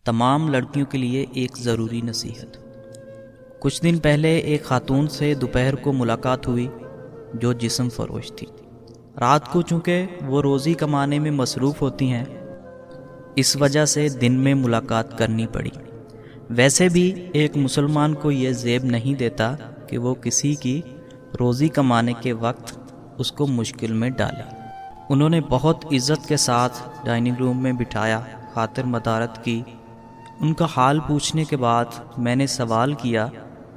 تمام لڑکیوں کے لیے ایک ضروری نصیحت۔ کچھ دن پہلے ایک خاتون سے دوپہر کو ملاقات ہوئی جو جسم فروش تھی۔ رات کو چونکہ وہ روزی کمانے میں مصروف ہوتی ہیں، اس وجہ سے دن میں ملاقات کرنی پڑی۔ ویسے بھی ایک مسلمان کو یہ زیب نہیں دیتا کہ وہ کسی کی روزی کمانے کے وقت اس کو مشکل میں ڈالے۔ انہوں نے بہت عزت کے ساتھ ڈائننگ روم میں بٹھایا، خاطر مدارت کی۔ ان کا حال پوچھنے کے بعد میں نے سوال کیا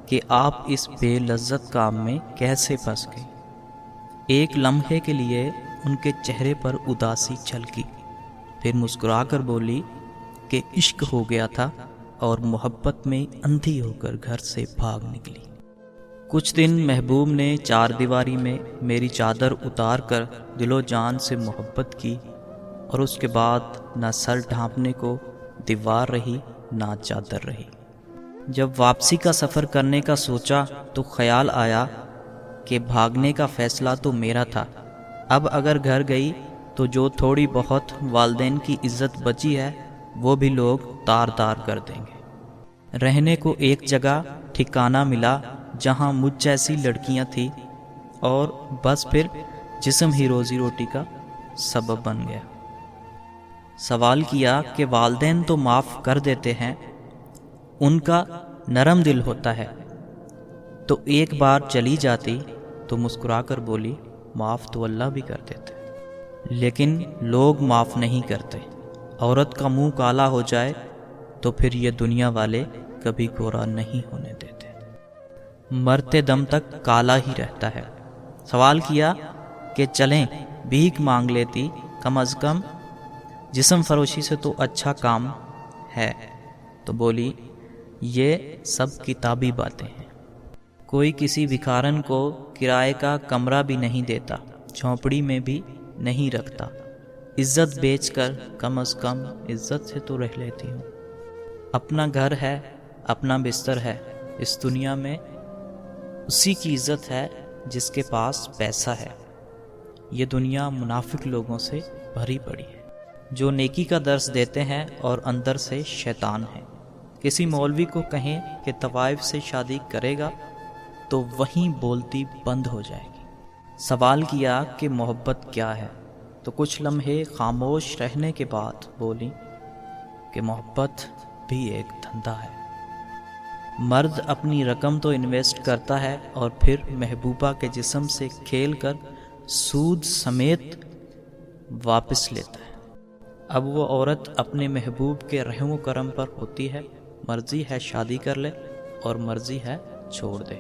کہ آپ اس بے لذت کام میں کیسے پھنس گئے؟ ایک لمحے کے لیے ان کے چہرے پر اداسی چھلکی، پھر مسکرا کر بولی کہ عشق ہو گیا تھا اور محبت میں اندھی ہو کر گھر سے بھاگ نکلی۔ کچھ دن محبوب نے چار دیواری میں میری چادر اتار کر دل و جان سے محبت کی، اور اس کے بعد نہ سر ڈھانپنے کو دیوار رہی نہ چادر رہی۔ جب واپسی کا سفر کرنے کا سوچا تو خیال آیا کہ بھاگنے کا فیصلہ تو میرا تھا، اب اگر گھر گئی تو جو تھوڑی بہت والدین کی عزت بچی ہے وہ بھی لوگ تار تار کر دیں گے۔ رہنے کو ایک جگہ ٹھکانہ ملا جہاں مجھ جیسی لڑکیاں تھیں، اور بس پھر جسم ہی روزی روٹی کا سبب بن گیا۔ سوال کیا کہ والدین تو معاف کر دیتے ہیں، ان کا نرم دل ہوتا ہے، تو ایک بار چلی جاتی تو مسکرا کر بولی معاف تو اللہ بھی کر دیتے، لیکن لوگ معاف نہیں کرتے۔ عورت کا منہ کالا ہو جائے تو پھر یہ دنیا والے کبھی گورا نہیں ہونے دیتے، مرتے دم تک کالا ہی رہتا ہے۔ سوال کیا کہ چلیں بھیک مانگ لیتی، کم از کم جسم فروشی سے تو اچھا کام ہے، تو بولی یہ سب کتابی باتیں ہیں، کوئی کسی بھکارن کو کرائے کا کمرہ بھی نہیں دیتا، جھونپڑی میں بھی نہیں رکھتا، عزت بیچ کر کم از کم عزت سے تو رہ لیتی ہوں۔ اپنا گھر ہے، اپنا بستر ہے، اس دنیا میں اسی کی عزت ہے جس کے پاس پیسہ ہے۔ یہ دنیا منافق لوگوں سے بھری پڑی ہے جو نیکی کا درس دیتے ہیں اور اندر سے شیطان ہیں۔ کسی مولوی کو کہیں کہ طوائف سے شادی کرے گا تو وہیں بولتی بند ہو جائے گی۔ سوال کیا کہ محبت کیا ہے، تو کچھ لمحے خاموش رہنے کے بعد بولی کہ محبت بھی ایک دھندا ہے۔ مرد اپنی رقم تو انویسٹ کرتا ہے اور پھر محبوبہ کے جسم سے کھیل کر سود سمیت واپس لیتا ہے۔ اب وہ عورت اپنے محبوب کے رحم و کرم پر ہوتی ہے، مرضی ہے شادی کر لے اور مرضی ہے چھوڑ دے۔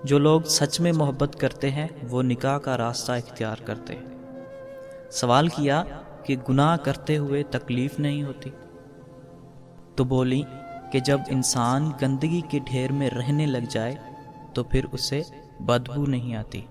جو لوگ سچ میں محبت کرتے ہیں وہ نکاح کا راستہ اختیار کرتے ہیں۔ سوال کیا کہ گناہ کرتے ہوئے تکلیف نہیں ہوتی، تو بولی کہ جب انسان گندگی کے ڈھیر میں رہنے لگ جائے تو پھر اسے بدبو نہیں آتی۔